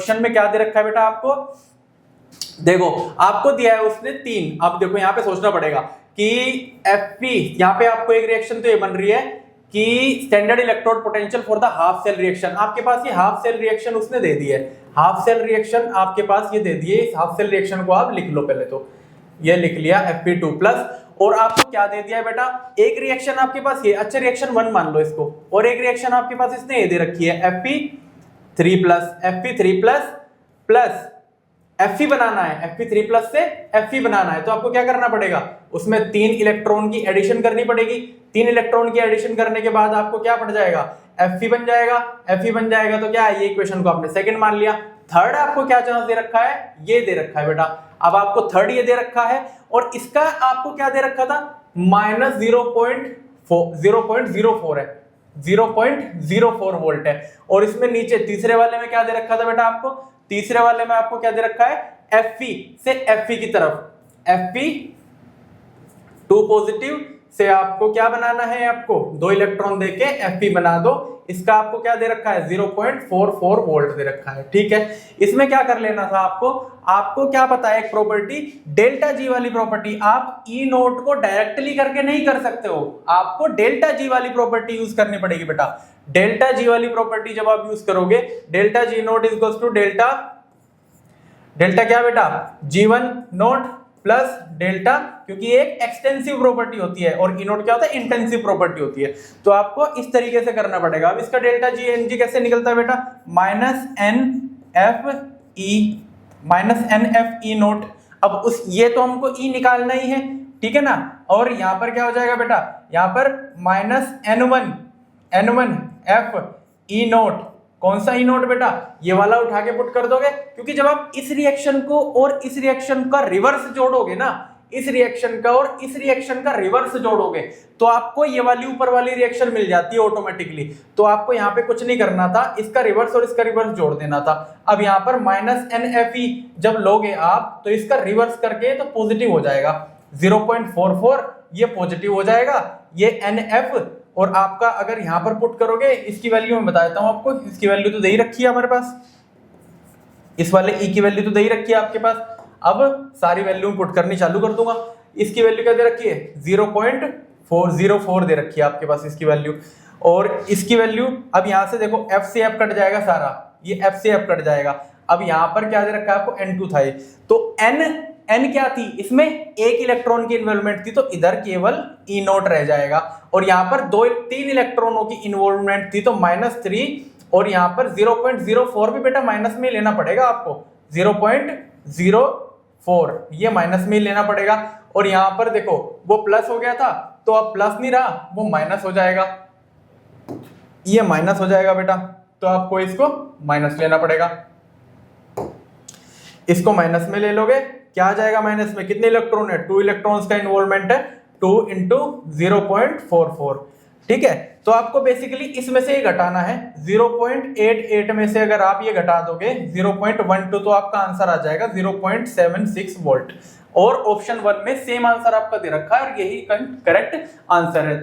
Question में क्या दे रखा है बेटा आपको, देखो आपको दिया है उसने 3। अब देखो यहाँ पे सोचना पड़ेगा कि Fp, यहाँ पे आपको एक रिएक्शन तो ये बन रही है कि standard electrode potential for the half cell reaction. आपके पास ये हाफ सेल रिएक्शन उसने दे दी है, हाफ सेल रिएक्शन आपके पास ये दे दी है। इस हाफ सेल रिएक्शन को आप लिख लो पहले, तो ये लिख लिया Fp2+। और आपको क्या दे दिया है बेटा, एक रिएक्शन आपके पास ये, अच्छा रिएक्शन 1 मान लो इसको, और एक रिएक्शन आपके पास इसने ये दे रखी है Fp3+ प्लस Fe बनाना है, Fe3+ से Fe बनाना है। तो आपको क्या करना पड़ेगा, उसमें 3 इलेक्ट्रॉन की एडिशन करनी पड़ेगी। 3 इलेक्ट्रॉन की एडिशन करने के बाद आपको क्या पड़ जाएगा, Fe बन जाएगा। Fe बन जाएगा तो क्या है, ये इक्वेशन को आपने सेकंड मान लिया। थर्ड आपको क्या चांस दे रखा है, ये दे रखा है बेटा। अब आपको थर्ड ये दे रखा है, और इसका आपको क्या दे रखा था, -0.04 है, 0.04 वोल्ट है। और इसमें नीचे तीसरे वाले में क्या दे रखा था बेटा आपको, तीसरे वाले में आपको क्या दे रखा है, Fe से Fe की तरफ, Fe2+ से आपको क्या बनाना है, आपको 2 इलेक्ट्रॉन देके Fe बना दो। इसका आपको क्या दे रखा है, 0.44 वोल्ट दे रखा है। ठीक है, इसमें क्या कर लेना था आपको क्या पता है, एक प्रॉपर्टी डेल्टा जी वाली प्रॉपर्टी। आप ई नोट को डायरेक्टली करके नहीं कर सकते हो, आपको डेल्टा जी वाली प्रॉपर्टी यूज करनी पड़ेगी बेटा। डेल्टा जी वाली प्रॉपर्टी जब आप यूज करोगे, delta G naught is equal to delta क्या बेटा, G1 नोट प्लस डेल्टा, क्योंकि एक एक्सटेंसिव प्रॉपर्टी होती है और ई नोट क्या होता है, इंटेंसिव प्रॉपर्टी होती है। तो आपको इस तरीके से करना पड़ेगा। अब इसका डेल्टा जी एन जी कैसे निकलता है बेटा, -NFE नोट। अब उस ये तो हमको ई निकालना ही है, ठीक है ना। और यहाँ पर क्या हो जाएगा बेटा, यहाँ पर -N1F नोट। कौन सा ई नोट बेटा, ये वाला उठा के पुट कर दोगे, क्योंकि जब आप इस रिएक्शन को और इस रिएक्शन का रिवर्स जोड़ोगे ना, इस रिएक्शन का और इस रिएक्शन का रिवर्स जोड़ोगे, तो आपको ये वाली ऊपर वाली रिएक्शन मिल जाती है ऑटोमेटिकली। तो आपको यहाँ पे कुछ नहीं करना था, इसका रिवर्स और इसका रिवर्स जोड़ देना था। अब यहाँ पर -NFE जब लोगे आप, तो इसका रिवर्स करके तो पॉजिटिव हो जाएगा, 0.44 ये पॉजिटिव हो जाएगा, ये NF। और आपका अगर यहां पर पुट करोगे, इसकी वैल्यू मैं बता देता हूं आपको, इसकी वैल्यू तो दे ही रखी है हमारे पास, इस वाले ई की वैल्यू तो दे ही रखी है आपके पास। अब सारी वैल्यू पुट करनी चालू कर दूंगा। इसकी वैल्यू क्या दे रखी है, 0.404 दे रखी है आपके पास इसकी वैल्यू। और इसकी वैल्यू अब यहां से देखो, F से F कट जाएगा सारा, ये F से F कट जाएगा। अब यहां पर क्या दे रखा है आपको, N2 था ये, तो N क्या थी, इसमें एक इलेक्ट्रॉन की इन्वॉल्वमेंट थी, तो इधर केवल ई नोट रह जाएगा। और यहाँ पर 3 इलेक्ट्रॉनों की इन्वॉल्वमेंट थी, तो -3। और यहाँ पर 0.04 भी बेटा माइनस में लेना पड़ेगा आपको, 0.04 ये माइनस में लेना पड़ेगा। और यहाँ पर देखो वो प्लस हो गया था, तो अब प्लस नहीं रहा, वो माइनस हो जाएगा, ये माइनस हो जाएगा बेटा। तो आपको इसको माइनस लेना पड़ेगा, इसको माइनस में ले लोगे, क्या आ जाएगा माइनस में, कितने इलेक्ट्रॉन है, 2 इलेक्ट्रॉन्स का इन्वॉल्वमेंट है, 2 × 0.44। ठीक है, तो आपको बेसिकली इसमें से ये घटाना है, 0.88 में से अगर आप ये घटा दोगे 0.12, तो आपका आंसर आ जाएगा 0.76 वोल्ट। और ऑप्शन 1 में सेम आंसर आपका दे रखा है और यही करेक्ट आंसर है।